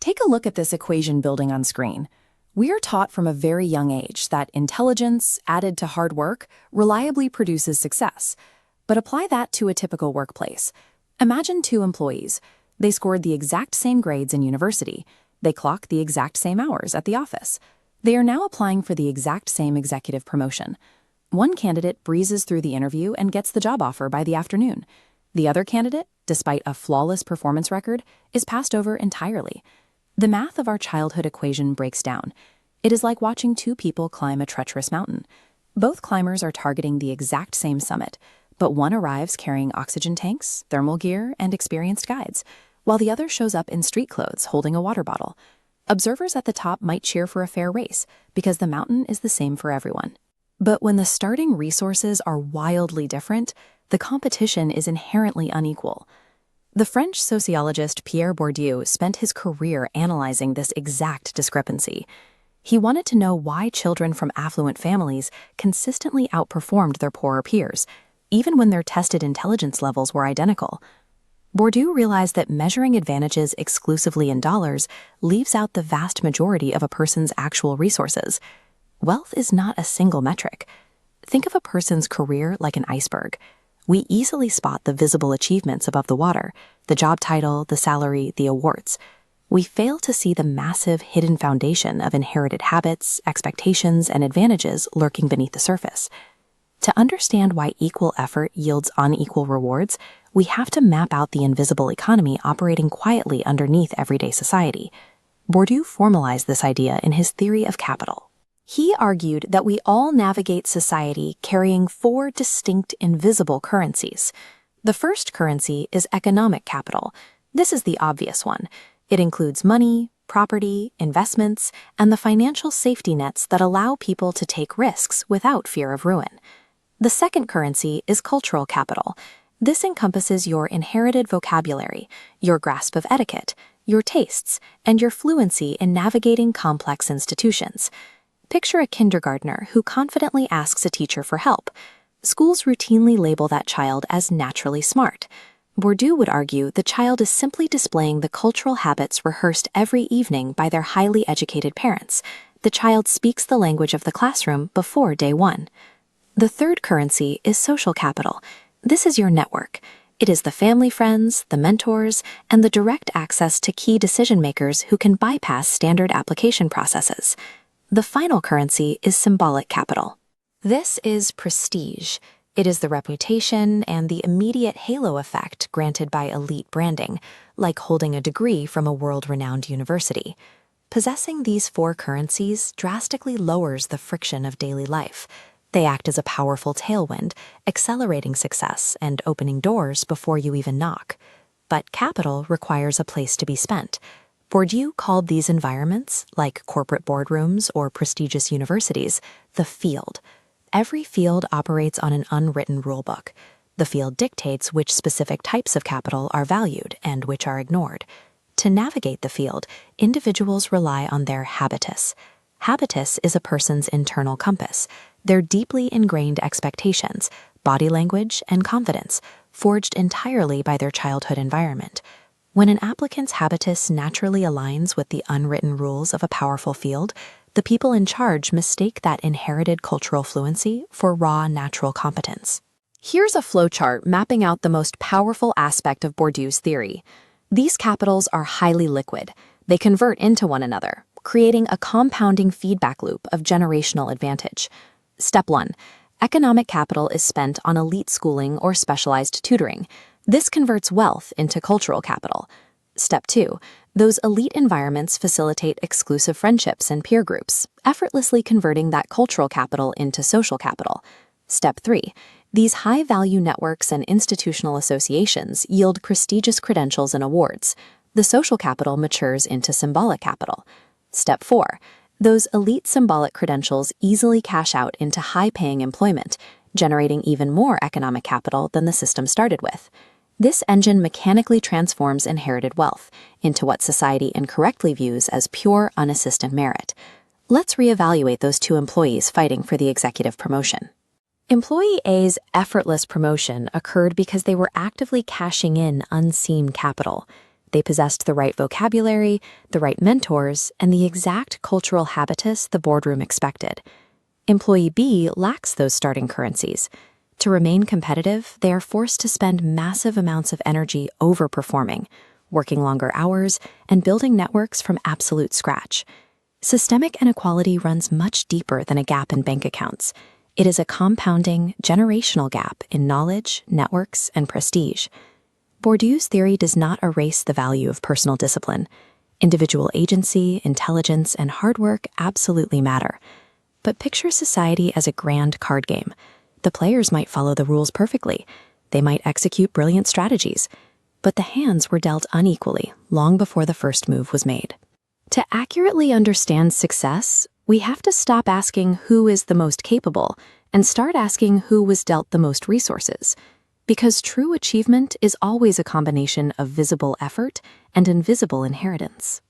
Take a look at this equation building on screen. We are taught from a very young age that intelligence, added to hard work, reliably produces success. But apply that to a typical workplace. Imagine two employees. They scored the exact same grades in university. They clock the exact same hours at the office. They are now applying for the exact same executive promotion. One candidate breezes through the interview and gets the job offer by the afternoon. The other candidate, despite a flawless performance record, is passed over entirely. The math of our childhood equation breaks down. It is like watching two people climb a treacherous mountain. Both climbers are targeting the exact same summit, but one arrives carrying oxygen tanks, thermal gear, and experienced guides, while the other shows up in street clothes holding a water bottle. Observers at the top might cheer for a fair race because the mountain is the same for everyone. But when the starting resources are wildly different, the competition is inherently unequal. The French sociologist Pierre Bourdieu spent his career analyzing this exact discrepancy. He wanted to know why children from affluent families consistently outperformed their poorer peers, even when their tested intelligence levels were identical. Bourdieu realized that measuring advantages exclusively in dollars leaves out the vast majority of a person's actual resources. Wealth is not a single metric. Think of a person's career like an iceberg. We easily spot the visible achievements above the water, the job title, the salary, the awards. We fail to see the massive hidden foundation of inherited habits, expectations, and advantages lurking beneath the surface. To understand why equal effort yields unequal rewards, we have to map out the invisible economy operating quietly underneath everyday society. Bourdieu formalized this idea in his theory of capital. He argued that we all navigate society carrying four distinct invisible currencies. The first currency is economic capital. This is the obvious one. It includes money, property, investments, and the financial safety nets that allow people to take risks without fear of ruin. The second currency is cultural capital. This encompasses your inherited vocabulary, your grasp of etiquette, your tastes, and your fluency in navigating complex institutions. Picture a kindergartner who confidently asks a teacher for help. Schools routinely label that child as naturally smart. Bourdieu would argue the child is simply displaying the cultural habits rehearsed every evening by their highly educated parents. The child speaks the language of the classroom before day one. The third currency is social capital. This is your network. It is the family friends, the mentors, and the direct access to key decision makers who can bypass standard application processes. The final currency is symbolic capital. This is prestige. It is the reputation and the immediate halo effect granted by elite branding, like holding a degree from a world-renowned university. Possessing these four currencies drastically lowers the friction of daily life. They act as a powerful tailwind, accelerating success and opening doors before you even knock. But capital requires a place to be spent. Bourdieu called these environments, like corporate boardrooms or prestigious universities, the field. Every field operates on an unwritten rulebook. The field dictates which specific types of capital are valued and which are ignored. To navigate the field, individuals rely on their habitus. Habitus is a person's internal compass, their deeply ingrained expectations, body language, and confidence, forged entirely by their childhood environment. When an applicant's habitus naturally aligns with the unwritten rules of a powerful field, the people in charge mistake that inherited cultural fluency for raw natural competence. Here's a flowchart mapping out the most powerful aspect of Bourdieu's theory. These capitals are highly liquid. They convert into one another, creating a compounding feedback loop of generational advantage. Step 1. Economic capital is spent on elite schooling or specialized tutoring. This converts wealth into cultural capital. Step 2. Those elite environments facilitate exclusive friendships and peer groups, effortlessly converting that cultural capital into social capital. Step 3. These high-value networks and institutional associations yield prestigious credentials and awards. The social capital matures into symbolic capital. Step 4. Those elite symbolic credentials easily cash out into high-paying employment, generating even more economic capital than the system started with. This engine mechanically transforms inherited wealth into what society incorrectly views as pure, unassisted merit. Let's reevaluate those two employees fighting for the executive promotion. Employee A's effortless promotion occurred because they were actively cashing in unseen capital. They possessed the right vocabulary, the right mentors, and the exact cultural habitus the boardroom expected. Employee B lacks those starting currencies. To remain competitive, they are forced to spend massive amounts of energy overperforming, working longer hours, and building networks from absolute scratch. Systemic inequality runs much deeper than a gap in bank accounts. It is a compounding, generational gap in knowledge, networks, and prestige. Bourdieu's theory does not erase the value of personal discipline. Individual agency, intelligence, and hard work absolutely matter. But picture society as a grand card game. The players might follow the rules perfectly. They might execute brilliant strategies. But the hands were dealt unequally long before the first move was made. To accurately understand success, we have to stop asking who is the most capable and start asking who was dealt the most resources. Because true achievement is always a combination of visible effort and invisible inheritance.